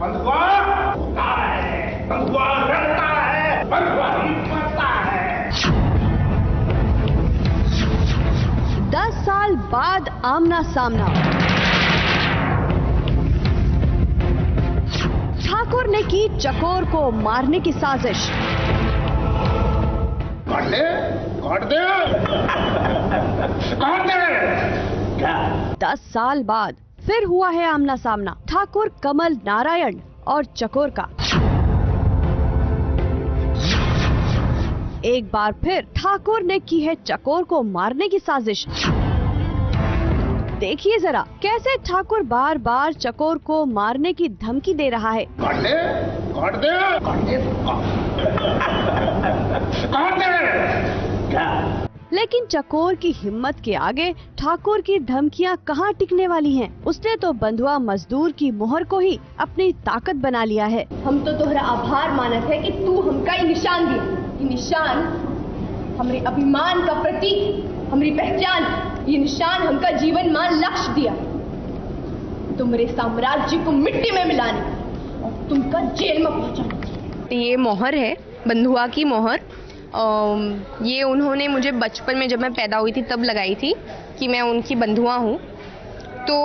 बंधुआ होता है, बंधुआ रहता है, बंधुआ ही मरता है। 10 साल बाद आमना सामना। ठाकुर ने की चकोर को मारने की साजिश। काट दे, काट दे, काट दे। क्या? 10 साल बाद फिर हुआ है आमना सामना ठाकुर कमल नारायण और चकोर का। एक बार फिर ठाकुर ने की है चकोर को मारने की साजिश। देखिए जरा कैसे ठाकुर बार बार चकोर को मारने की धमकी दे रहा है। काट दे, काट दे, काट दे, काट दे। क्या? लेकिन चकोर की हिम्मत के आगे ठाकुर की धमकियां कहां टिकने वाली हैं? उसने तो बंधुआ मजदूर की मोहर को ही अपनी ताकत बना लिया है। हम तो तोहरा आभार मानत है कि तू हमका ये निशान दिया। ये निशान हमरे अभिमान का प्रतीक, हमारी पहचान। ये निशान हमका जीवन मान लक्ष्य दिया, तुम्हारे साम्राज्य को मिट्टी में मिलाने और तुमका जेल में पहुंचाने। ये मोहर है, बंधुआ की मोहर। ये उन्होंने मुझे बचपन में जब मैं पैदा हुई थी तब लगाई थी कि मैं उनकी बंधुआ हूँ। तो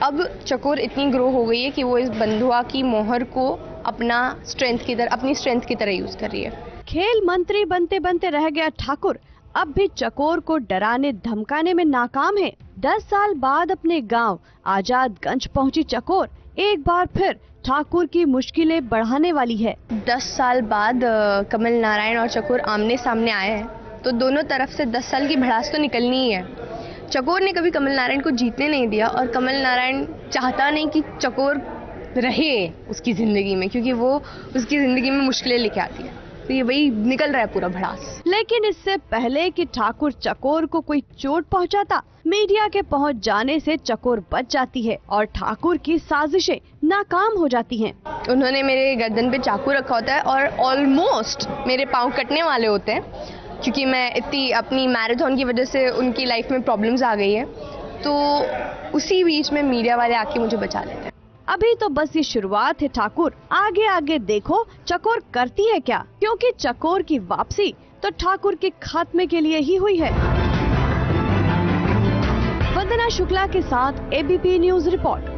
अब चकोर इतनी ग्रो हो गई है कि वो इस बंधुआ की मोहर को अपनी स्ट्रेंथ की तरह यूज कर रही है। खेल मंत्री बनते बनते रह गया ठाकुर अब भी चकोर को डराने धमकाने में नाकाम है। 10 साल बाद अपने गांव आजादगंज पहुंची चकोर एक बार फिर ठाकुर की मुश्किलें बढ़ाने वाली है। 10 साल बाद कमल नारायण और चकोर आमने सामने आए हैं तो दोनों तरफ से 10 साल की भड़ास तो निकलनी ही है। चकोर ने कभी कमल नारायण को जीतने नहीं दिया और कमल नारायण चाहता नहीं कि चकोर रहे उसकी जिंदगी में, क्योंकि वो उसकी जिंदगी में मुश्किलें लेके आती है। तो ये वही निकल रहा है पूरा भड़ास। लेकिन इससे पहले कि ठाकुर चकोर को कोई चोट पहुंचाता, मीडिया के पहुंच जाने से चकोर बच जाती है और ठाकुर की साजिशें नाकाम हो जाती हैं। उन्होंने मेरे गर्दन पे चाकू रखा होता है और ऑलमोस्ट मेरे पाँव कटने वाले होते हैं, क्योंकि मैं इतनी अपनी मैराथन की वजह से उनकी लाइफ में प्रॉब्लम्स आ गई है। तो उसी बीच में मीडिया वाले आके मुझे बचा लेते हैं। अभी तो बस ये शुरुआत है ठाकुर, आगे आगे देखो चकोर करती है क्या, क्योंकि चकोर की वापसी तो ठाकुर के खात्मे के लिए ही हुई है। वंदना शुक्ला के साथ एबीपी न्यूज रिपोर्ट।